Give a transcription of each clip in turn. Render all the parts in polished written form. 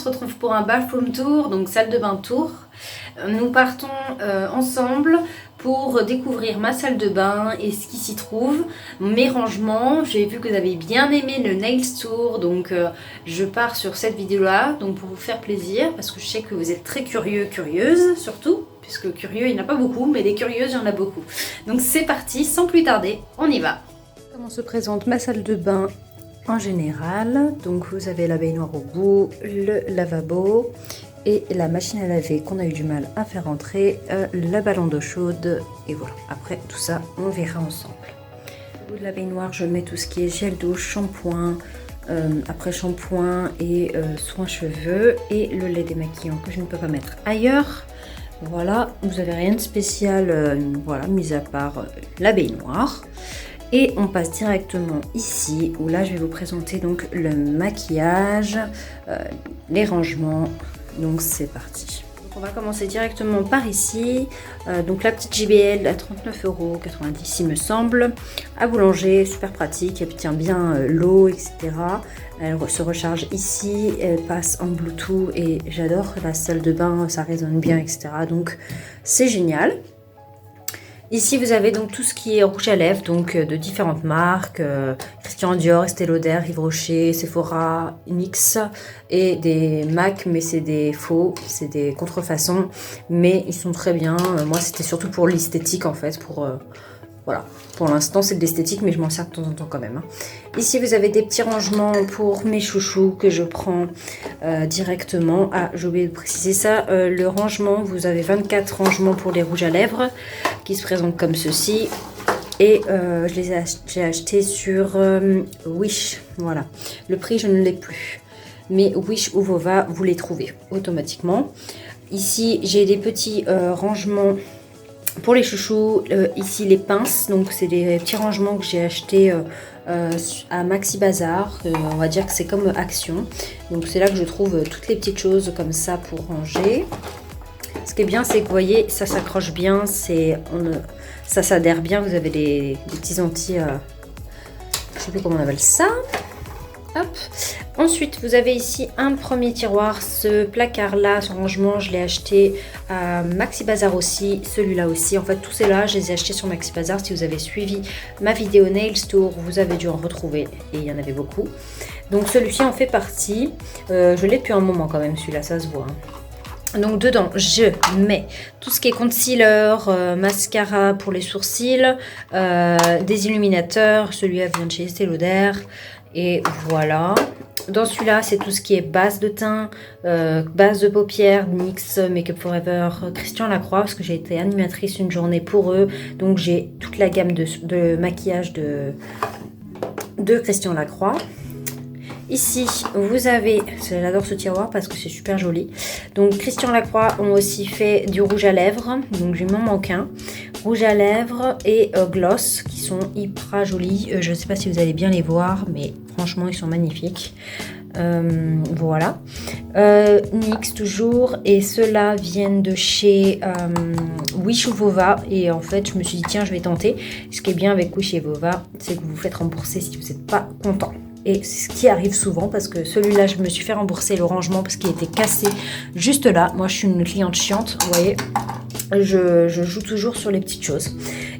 retrouve pour un bathroom tour, donc salle de bain tour. Nous partons ensemble pour découvrir ma salle de bain et ce qui s'y trouve, mes rangements. J'ai vu que vous avez bien aimé le Nails Tour, donc je pars sur cette vidéo-là, donc pour vous faire plaisir, parce que je sais que vous êtes très curieux, curieuses surtout, puisque curieux il n'y en a pas beaucoup, mais des curieuses il y en a beaucoup. Donc c'est parti, sans plus tarder, on y va. Comment se présente ma salle de bain en général? Donc vous avez la baignoire au bout, le lavabo et la machine à laver qu'on a eu du mal à faire entrer, le ballon d'eau chaude, et voilà. Après tout ça on verra ensemble. Au bout de la baignoire je mets tout ce qui est gel douche, shampoing, après shampoing et soins cheveux, et le lait démaquillant que je ne peux pas mettre ailleurs. Voilà, vous n'avez rien de spécial, voilà, mis à part la baignoire. Et on passe directement ici, où là je vais vous présenter donc le maquillage, les rangements. Donc c'est parti. Donc on va commencer directement par ici. Donc la petite JBL à 39,90 € il me semble. À boulanger, super pratique. Elle tient bien l'eau, etc. Elle se recharge ici. Elle passe en Bluetooth et j'adore la salle de bain. Ça résonne bien, etc. Donc c'est génial. Ici vous avez donc tout ce qui est rouge à lèvres, donc de différentes marques, Christian Dior, Estée Lauder, Yves Rocher, Sephora, NYX et des MAC, mais c'est des faux, c'est des contrefaçons, mais ils sont très bien. Moi c'était surtout pour l'esthétique en fait, voilà. Pour l'instant c'est de l'esthétique, mais je m'en sers de temps en temps quand même. Ici vous avez des petits rangements pour mes chouchous que je prends directement. Ah, j'ai oublié de préciser ça, le rangement, vous avez 24 rangements pour les rouges à lèvres qui se présentent comme ceci. Et j'ai acheté sur Wish, voilà. Le prix je ne l'ai plus, mais Wish ou Vova vous les trouvez automatiquement. Ici j'ai des petits rangements pour les chouchous, ici les pinces, donc c'est des petits rangements que j'ai acheté à Maxi Bazar, on va dire que c'est comme Action, donc c'est là que je trouve toutes les petites choses comme ça pour ranger. Ce qui est bien, c'est que vous voyez, ça s'accroche bien, ça s'adhère bien, vous avez des petits anti, je sais plus comment on appelle ça. Hop. Ensuite vous avez ici un premier tiroir. Ce placard là, ce rangement, je l'ai acheté à Maxi Bazar aussi, celui-là aussi. En fait tous ces là je les ai achetés sur Maxi Bazar. Si vous avez suivi ma vidéo Nails Tour, vous avez dû en retrouver et il y en avait beaucoup. Donc celui-ci en fait partie. Je l'ai depuis un moment quand même, celui-là, ça se voit hein. Donc dedans je mets tout ce qui est concealer, mascara pour les sourcils, des illuminateurs. Celui-là vient de chez Estée Lauder. Et voilà. Dans celui-là, c'est tout ce qui est base de teint, base de paupières, NYX, Make Up Forever, Christian Lacroix, parce que j'ai été animatrice une journée pour eux. Donc j'ai toute la gamme de maquillage de Christian Lacroix. Ici, vous avez, j'adore ce tiroir parce que c'est super joli. Donc Christian Lacroix ont aussi fait du rouge à lèvres, donc je m'en manque un. Rouge à lèvres et gloss qui sont hyper jolis. Je ne sais pas si vous allez bien les voir, mais franchement ils sont magnifiques. Voilà. NYX toujours, et ceux-là viennent de chez Wish ou Vova, et en fait je me suis dit tiens je vais tenter. Ce qui est bien avec Wish et Vova, c'est que vous vous faites rembourser si vous n'êtes pas content. Et c'est ce qui arrive souvent, parce que celui-là, je me suis fait rembourser le rangement parce qu'il était cassé juste là. Moi, je suis une cliente chiante, vous voyez. Je joue toujours sur les petites choses.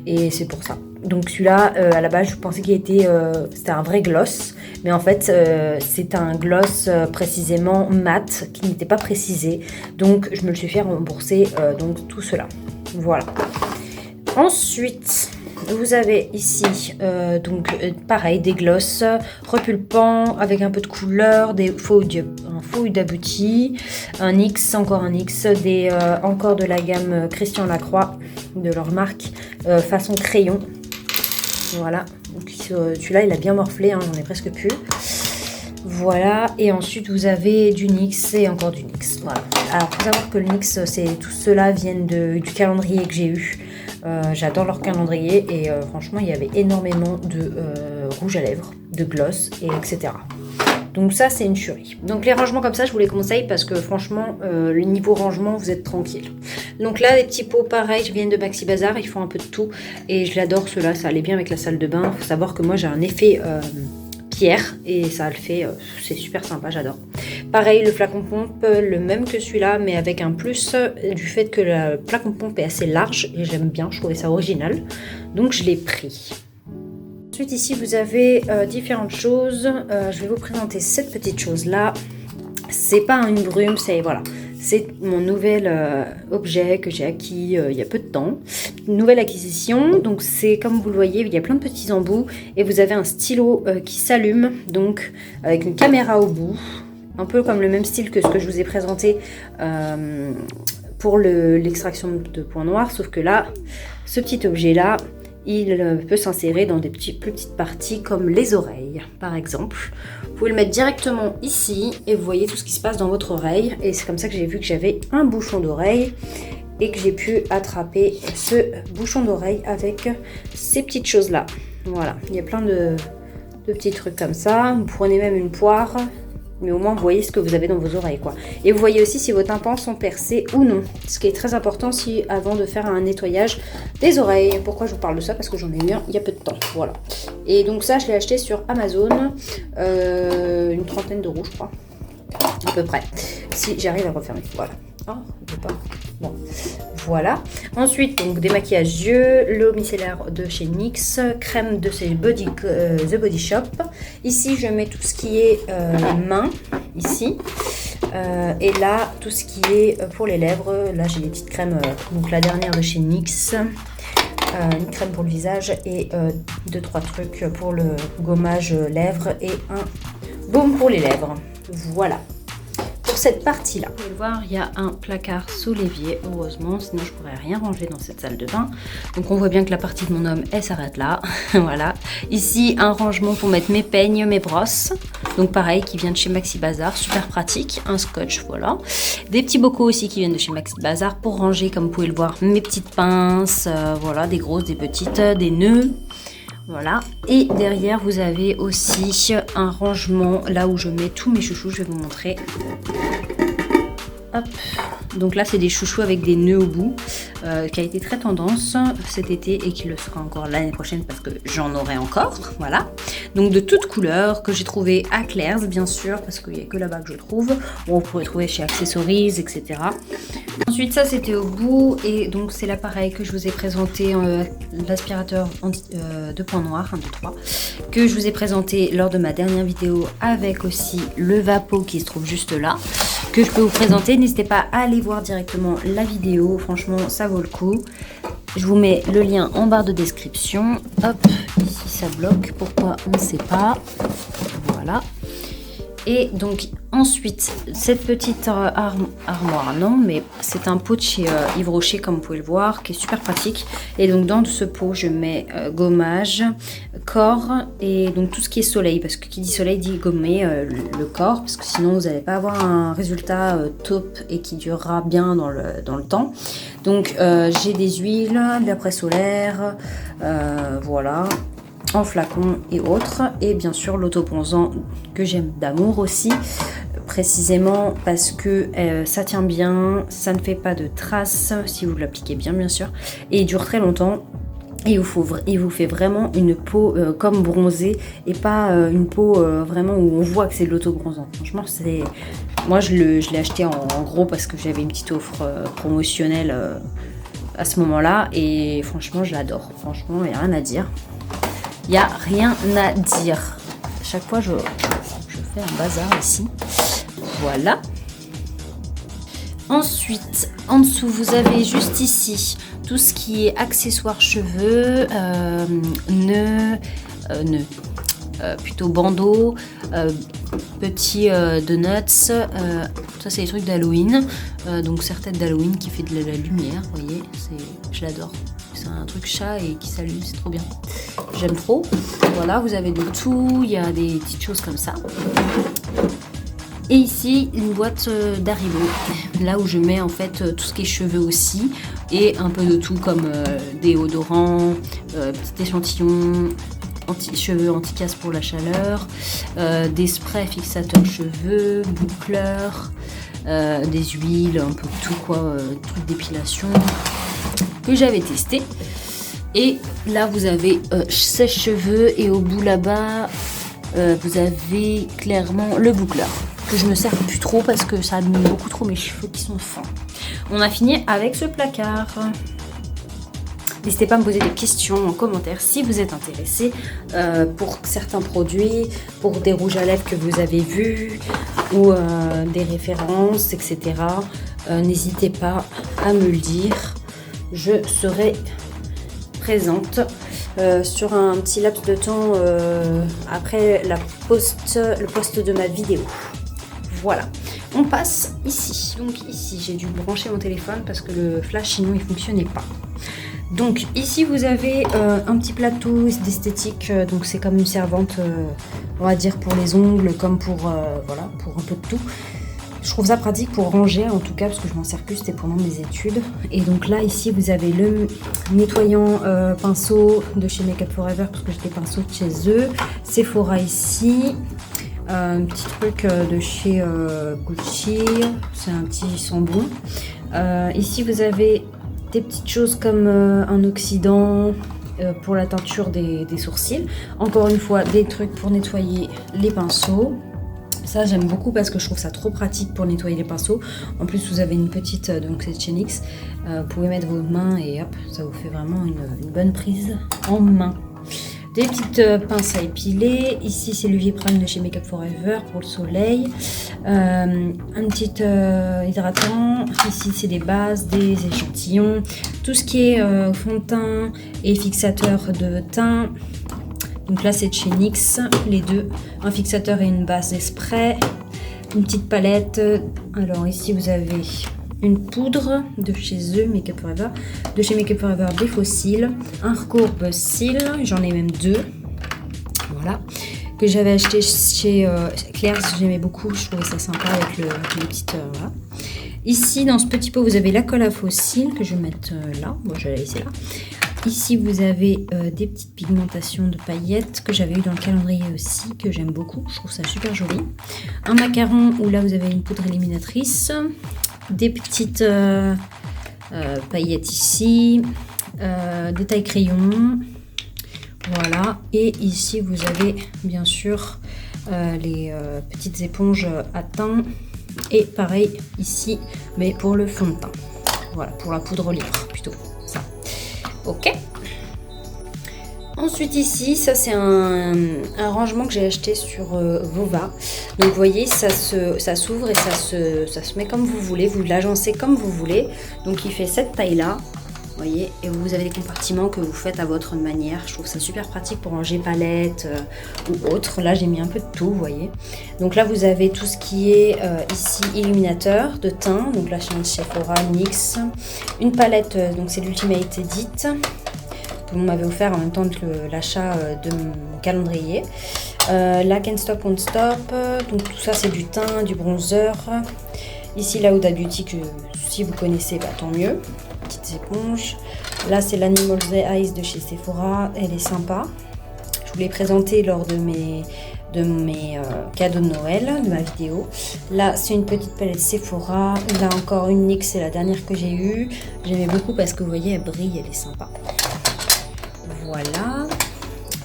Et c'est pour ça. Donc celui-là, à la base, je pensais qu'il était... c'était un vrai gloss. Mais en fait, c'est un gloss précisément mat qui n'était pas précisé. Donc, je me le suis fait rembourser donc tout cela. Voilà. Ensuite... vous avez ici pareil des gloss repulpants avec un peu de couleur, un faux huile d'abouti, un NYX, encore un NYX, encore de la gamme Christian Lacroix de leur marque façon crayon. Voilà, donc celui-là il a bien morflé, hein, j'en ai presque plus. Voilà, et ensuite vous avez du NYX et encore du NYX. Voilà. Alors, il faut savoir que le NYX, tout cela viennent du calendrier que j'ai eu. J'adore leur calendrier et franchement, il y avait énormément de rouge à lèvres, de gloss, etc. Donc ça, c'est une tuerie. Donc les rangements comme ça, je vous les conseille parce que franchement, le niveau rangement, vous êtes tranquille. Donc là, les petits pots, pareil, je viens de Maxi Bazar, ils font un peu de tout. Et je l'adore, ceux-là, ça allait bien avec la salle de bain. Il faut savoir que moi, j'ai un effet... pierre, et ça le fait, c'est super sympa, j'adore. Pareil, le flacon pompe, le même que celui-là, mais avec un plus du fait que le flacon pompe est assez large et j'aime bien, je trouvais ça original. Donc je l'ai pris. Ensuite ici vous avez différentes choses. Je vais vous présenter cette petite chose là. C'est pas une brume, c'est voilà. C'est mon nouvel objet que j'ai acquis il y a peu de temps. Une nouvelle acquisition. Donc c'est comme vous le voyez, il y a plein de petits embouts. Et vous avez un stylo qui s'allume. Donc avec une caméra au bout. Un peu comme le même style que ce que je vous ai présenté pour l'extraction de points noirs. Sauf que là, ce petit objet là, il peut s'insérer dans des plus petites parties comme les oreilles par exemple. Vous pouvez le mettre directement ici et vous voyez tout ce qui se passe dans votre oreille. Et c'est comme ça que j'ai vu que j'avais un bouchon d'oreille et que j'ai pu attraper ce bouchon d'oreille avec ces petites choses là. Voilà, il y a plein de petits trucs comme ça. Vous prenez même une poire. Mais au moins vous voyez ce que vous avez dans vos oreilles quoi. Et vous voyez aussi si vos tympans sont percés ou non. Ce qui est très important si avant de faire un nettoyage des oreilles. Pourquoi je vous parle de ça? Parce que j'en ai eu un il y a peu de temps. Voilà. Et donc ça je l'ai acheté sur Amazon. Une trentaine d'euros je crois. À peu près. Si j'arrive à refermer. Voilà. Oh, je peux pas. Bon. Voilà. Ensuite, donc des maquillages yeux, l'eau micellaire de chez NYX, crème de chez The Body Shop. Ici, je mets tout ce qui est main, ici. Et là, tout ce qui est pour les lèvres. Là, j'ai des petites crèmes. Donc la dernière de chez NYX. Une crème pour le visage et 2-3 trucs pour le gommage lèvres et un baume pour les lèvres. Voilà. Pour cette partie là, vous pouvez le voir, il y a un placard sous l'évier, heureusement, sinon je pourrais rien ranger dans cette salle de bain. Donc on voit bien que la partie de mon homme elle s'arrête là. Voilà, ici un rangement pour mettre mes peignes, mes brosses, donc pareil qui vient de chez Maxi Bazar, super pratique, un scotch, voilà, des petits bocaux aussi qui viennent de chez Maxi Bazar pour ranger, comme vous pouvez le voir, mes petites pinces, voilà, des grosses, des petites, des nœuds. Voilà, et derrière vous avez aussi un rangement là où je mets tous mes chouchous, je vais vous montrer. Hop. Donc là c'est des chouchous avec des nœuds au bout, qui a été très tendance cet été et qui le sera encore l'année prochaine parce que j'en aurai encore, voilà. Donc de toutes couleurs que j'ai trouvé à Claire's bien sûr, parce qu'il n'y a que là-bas que je trouve, bon, vous pourrez trouver chez Accessories, etc. Ensuite ça c'était au bout et donc c'est l'appareil que je vous ai présenté, l'aspirateur de points noirs, 1, 2, 3, que je vous ai présenté lors de ma dernière vidéo avec aussi le Vapo qui se trouve juste là, que je peux vous présenter. N'hésitez pas à aller voir directement la vidéo, franchement ça vaut le coup. Je vous mets le lien en barre de description. Hop, ici ça bloque, pourquoi on ne sait pas. Voilà. Et donc ensuite, cette petite armoire, non, mais c'est un pot de chez Yves Rocher, comme vous pouvez le voir, qui est super pratique. Et donc dans ce pot, je mets gommage, corps et donc tout ce qui est soleil, parce que qui dit soleil dit gommer le corps, parce que sinon vous n'allez pas avoir un résultat top et qui durera bien dans le temps. Donc j'ai des huiles, de la presse solaire, voilà, en flacon et autres, et bien sûr l'autobronzant que j'aime d'amour aussi, précisément parce que ça tient bien, ça ne fait pas de traces si vous l'appliquez bien sûr, et il dure très longtemps. Et il vous fait vraiment une peau comme bronzée et pas une peau vraiment où on voit que c'est de l'autobronzant. Franchement, moi je l'ai acheté en gros parce que j'avais une petite offre promotionnelle à ce moment-là et franchement je l'adore. Franchement, il n'y a rien à dire. Il n'y a rien à dire. À chaque fois, je fais un bazar ici. Voilà. Ensuite, en dessous, vous avez juste ici tout ce qui est accessoires cheveux, plutôt bandeaux, petits donuts. Ça, c'est les trucs d'Halloween. Donc, certaines d'Halloween qui fait de la lumière. Vous voyez, je l'adore. C'est un truc chat et qui s'allume, c'est trop bien. J'aime trop. Voilà, vous avez de tout. Il y a des petites choses comme ça. Et ici, une boîte d'Haribo, là où je mets en fait tout ce qui est cheveux aussi, et un peu de tout comme déodorant, petit échantillon, cheveux anti-casse pour la chaleur, des sprays fixateurs cheveux, boucleurs, des huiles, un peu de tout quoi, trucs d'épilation que j'avais testé. Et là, vous avez sèche-cheveux et au bout là-bas, vous avez clairement le boucleur. que je me sers plus trop parce que ça abîme beaucoup trop mes cheveux qui sont fins. On a fini avec ce placard. N'hésitez pas à me poser des questions en commentaire si vous êtes intéressé pour certains produits, pour des rouges à lèvres que vous avez vus ou des références, etc. N'hésitez pas à me le dire. Je serai présente sur un petit laps de temps après le post de ma vidéo. Voilà, on passe ici. Donc ici, j'ai dû brancher mon téléphone parce que le flash sinon il fonctionnait pas. Donc ici vous avez un petit plateau d'esthétique, donc c'est comme une servante, on va dire pour les ongles, comme pour voilà, pour un peu de tout. Je trouve ça pratique pour ranger en tout cas parce que je m'en sers plus, c'était pendant mes études. Et donc là ici vous avez le nettoyant pinceau de chez Make Up For Ever parce que j'ai des pinceaux de chez eux. Sephora ici. Un petit truc de chez Gucci, c'est un petit sambon. Ici vous avez des petites choses comme un oxydant pour la teinture des sourcils. Encore une fois, des trucs pour nettoyer les pinceaux. Ça j'aime beaucoup parce que je trouve ça trop pratique pour nettoyer les pinceaux. En plus vous avez une petite, donc c'est chez NYX, vous pouvez mettre vos mains et hop, ça vous fait vraiment une bonne prise en main. Des petites pinces à épiler. Ici c'est l'UV Prime de chez Make Up For Ever pour le soleil. Un petit hydratant. Ici c'est des bases, des échantillons. Tout ce qui est fond de teint et fixateur de teint. Donc là c'est de chez NYX, les deux. Un fixateur et une base de spray. Une petite palette. Alors ici vous avez une poudre de chez eux, Make Up For Ever, de chez Make Up For Ever des faux cils, un recourbe cils, j'en ai même deux, voilà, que j'avais acheté chez Claire's, j'aimais beaucoup, je trouvais ça sympa avec les petites, voilà. Ici dans ce petit pot vous avez la colle à faux cils que je vais mettre là, bon je vais la laisser là. Ici vous avez des petites pigmentations de paillettes que j'avais eu dans le calendrier aussi, que j'aime beaucoup, je trouve ça super joli. Un macaron où là vous avez une poudre éliminatrice. Des petites paillettes ici, des tailles crayons, voilà. Et ici vous avez bien sûr les petites éponges à teint et pareil ici mais pour le fond de teint, voilà, pour la poudre libre plutôt, ça. Ok. Ensuite ici, ça c'est un rangement que j'ai acheté sur Vova. Donc vous voyez, ça s'ouvre et ça se met comme vous voulez, vous l'agencez comme vous voulez. Donc il fait cette taille là, vous voyez, et vous avez des compartiments que vous faites à votre manière. Je trouve ça super pratique pour ranger palettes ou autre. Là j'ai mis un peu de tout, vous voyez. Donc là vous avez tout ce qui est ici illuminateur de teint, donc là chez Sephora, NYX. Une palette, donc c'est l'Ultimate Edit. On m'avait offert en même temps que l'achat de mon calendrier. La Can't Stop Won't Stop, donc tout ça c'est du teint, du bronzer. Ici la Huda Beauty que si vous connaissez, bah, tant mieux. Petites éponges. Là c'est l'Animal's Eyes de chez Sephora, elle est sympa. Je vous l'ai présentée lors de mes cadeaux de Noël, de ma vidéo. Là c'est une petite palette Sephora. Là encore une NYX, c'est la dernière que j'ai eue. J'aimais beaucoup parce que vous voyez elle brille, elle est sympa. Voilà.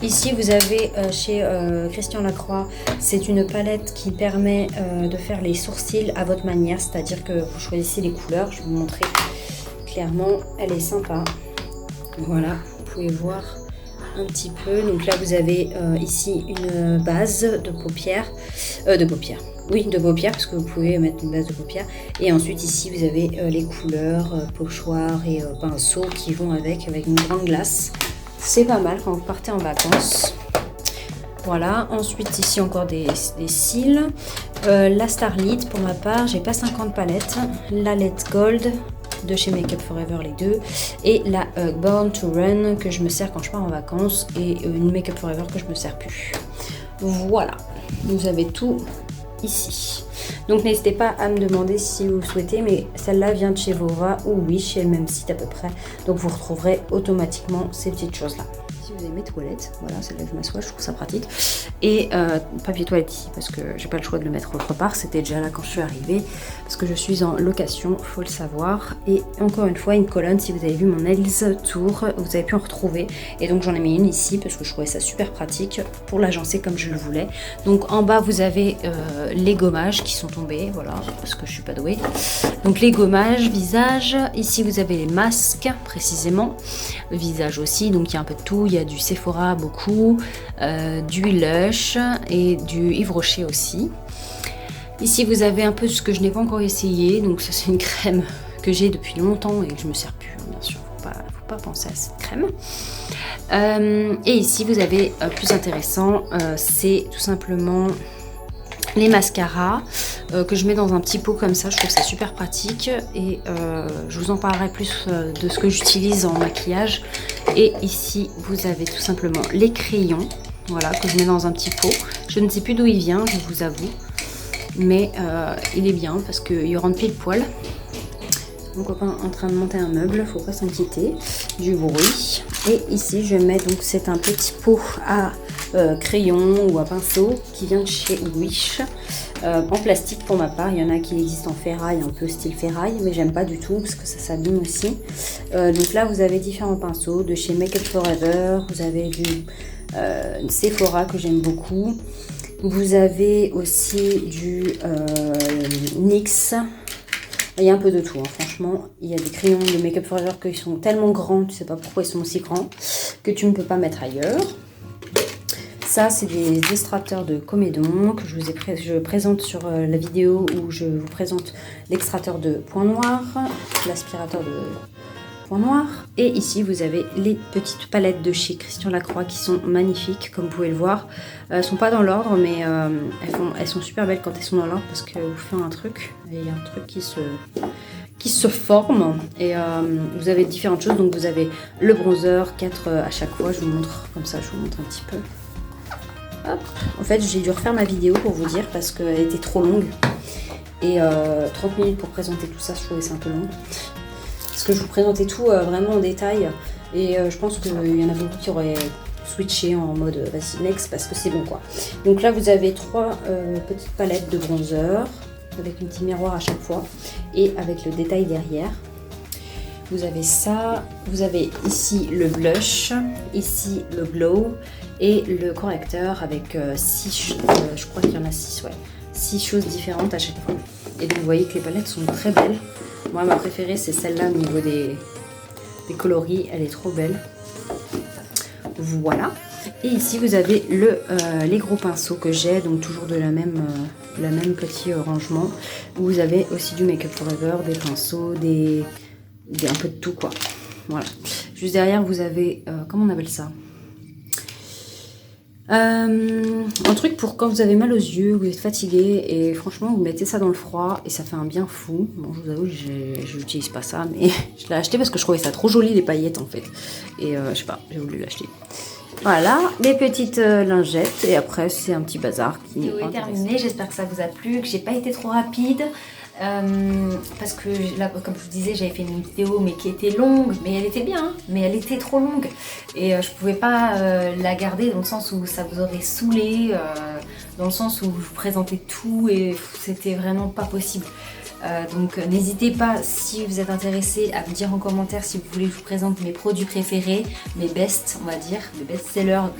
Ici vous avez chez Christian Lacroix, c'est une palette qui permet de faire les sourcils à votre manière, c'est-à-dire que vous choisissez les couleurs. Je vais vous montrer clairement, elle est sympa. Voilà, vous pouvez voir un petit peu. Donc là vous avez ici une base de paupières, oui, de paupières, parce que vous pouvez mettre une base de paupières. Et ensuite ici vous avez les couleurs, pochoirs et pinceaux qui vont avec une grande glace. C'est pas mal quand vous partez en vacances. Voilà, ensuite ici encore des cils. La Starlit pour ma part, j'ai pas 50 palettes. La Let's Gold de chez Make Up For Ever, les deux. Et la Born to Run que je me sers quand je pars en vacances. Et une Make Up For Ever que je me sers plus. Voilà, vous avez tout ici. Donc n'hésitez pas à me demander si vous souhaitez, mais celle-là vient de chez Vova ou oui, chez le même site à peu près. Donc vous retrouverez automatiquement ces petites choses-là. ici vous avez mes toilettes, voilà, c'est là que je m'assois, je trouve ça pratique. Et papier toilette ici, parce que j'ai pas le choix de le mettre autre part, c'était déjà là quand je suis arrivée, parce que je suis en location, faut le savoir. Et encore une fois, une colonne, si vous avez vu mon Nails Tour, vous avez pu en retrouver. Et donc j'en ai mis une ici, parce que je trouvais ça super pratique pour l'agencer comme je le voulais. Donc en bas, vous avez les gommages qui sont tombés, voilà, parce que je suis pas douée. Donc les gommages, visage, ici vous avez les masques, précisément, le visage aussi, donc il y a un peu de tout, il y a du Sephora beaucoup, du Lush et du Yves Rocher aussi. Ici vous avez un peu ce que je n'ai pas encore essayé, donc ça c'est une crème que j'ai depuis longtemps et que je me sers plus, bien sûr, faut pas penser à cette crème. Et ici vous avez plus intéressant, c'est tout simplement les mascaras que je mets dans un petit pot comme ça, je trouve ça super pratique et je vous en parlerai plus de ce que j'utilise en maquillage. Et ici vous avez tout simplement les crayons, voilà, que je mets dans un petit pot. Je ne sais plus d'où il vient, je vous avoue, mais il est bien parce qu'il rentre pile poil. Mon copain est en train de monter un meuble, faut pas s'inquiéter du bruit. Et ici je mets, donc c'est un petit pot à crayon ou à pinceau qui vient de chez Wish, en plastique pour ma part. Il y en a qui existent en ferraille, un peu style ferraille, mais j'aime pas du tout parce que ça s'abîme aussi. Donc là vous avez différents pinceaux de chez Make Up Forever, vous avez du Sephora que j'aime beaucoup, vous avez aussi du NYX. Il y a un peu de tout, hein. Franchement, il y a des crayons de Make Up Forever qui sont tellement grands, tu sais pas pourquoi ils sont aussi grands, que tu ne peux pas mettre ailleurs. Ça, c'est des extracteurs de Comédon que je présente sur la vidéo où je vous présente l'extracteur de point noir, l'aspirateur de point noir. Et ici, vous avez les petites palettes de chez Christian Lacroix qui sont magnifiques, comme vous pouvez le voir. Elles sont pas dans l'ordre, mais elles sont super belles quand elles sont dans l'ordre parce que vous faites un truc, et il y a un truc qui se forme. Et vous avez différentes choses, donc vous avez le bronzer, 4 à chaque fois. Je vous montre comme ça, je vous montre un petit peu. Hop. En fait, j'ai dû refaire ma vidéo pour vous dire parce qu'elle était trop longue. Et 30 minutes pour présenter tout ça, je trouvais ça un peu long. Parce que je vous présentais tout vraiment en détail. Et je pense qu'il y en a beaucoup qui auraient switché en mode vas-y next parce que c'est bon quoi. Donc là, vous avez 3 petites palettes de bronzer avec un petit miroir à chaque fois et avec le détail derrière. Vous avez ça, vous avez ici le blush, ici le glow et le correcteur avec 6, je crois qu'il y en a 6, ouais, 6 choses différentes à chaque fois. Et donc vous voyez que les palettes sont très belles. Moi ma préférée c'est celle-là au niveau des coloris, elle est trop belle. Voilà. Et ici vous avez les gros pinceaux que j'ai, donc toujours de la même petit rangement. Où vous avez aussi du Make Up Forever, des pinceaux, un peu de tout quoi. Voilà. Juste derrière vous avez, comment on appelle ça, un truc pour quand vous avez mal aux yeux, vous êtes fatigué et franchement vous mettez ça dans le froid et ça fait un bien fou. Bon je vous avoue je n'utilise pas ça mais je l'ai acheté parce que je trouvais ça trop joli les paillettes en fait. Et je sais pas, j'ai voulu l'acheter. Voilà, mes petites lingettes et après c'est un petit bazar qui est terminé. J'espère que ça vous a plu, que j'ai pas été trop rapide. Parce que là, comme je vous disais, j'avais fait une vidéo mais qui était longue, mais elle était bien, hein, mais elle était trop longue et je pouvais pas la garder dans le sens où ça vous aurait saoulé, dans le sens où je vous présentais tout et c'était vraiment pas possible. Donc n'hésitez pas, si vous êtes intéressé, à me dire en commentaire si vous voulez que je vous présente mes produits préférés, mes best, on va dire, mes best-sellers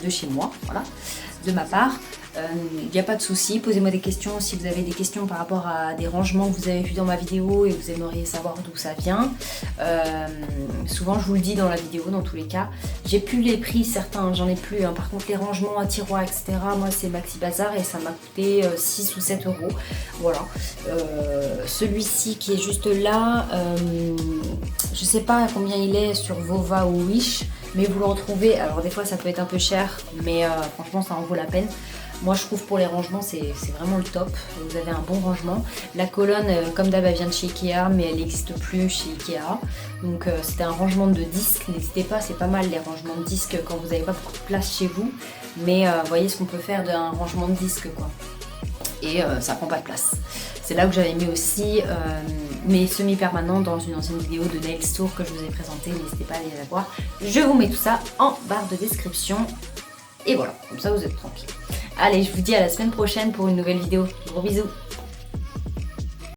de chez moi, voilà, de ma part. Il n'y a pas de souci, posez-moi des questions si vous avez des questions par rapport à des rangements que vous avez vus dans ma vidéo et vous aimeriez savoir d'où ça vient. Souvent je vous le dis dans la vidéo, dans tous les cas. J'ai plus les prix, certains j'en ai plus, hein. Par contre les rangements à tiroirs etc, moi c'est Maxi Bazar et ça m'a coûté 6 ou 7 euros. Voilà. Celui-ci qui est juste là, je sais pas combien il est sur Vova ou Wish, mais vous le retrouvez, alors des fois ça peut être un peu cher, mais franchement ça en vaut la peine. Moi je trouve pour les rangements c'est vraiment le top, vous avez un bon rangement. La colonne comme d'hab elle vient de chez Ikea mais elle n'existe plus chez Ikea. Donc c'était un rangement de disques, n'hésitez pas, c'est pas mal les rangements de disques quand vous n'avez pas beaucoup de place chez vous. Mais voyez ce qu'on peut faire d'un rangement de disques quoi. Et ça prend pas de place. C'est là où j'avais mis aussi mes semi-permanents dans une ancienne vidéo de Nails Tour que je vous ai présentée, n'hésitez pas à aller la voir. Je vous mets tout ça en barre de description. Et voilà, comme ça vous êtes tranquille. Allez, je vous dis à la semaine prochaine pour une nouvelle vidéo. Gros bisous.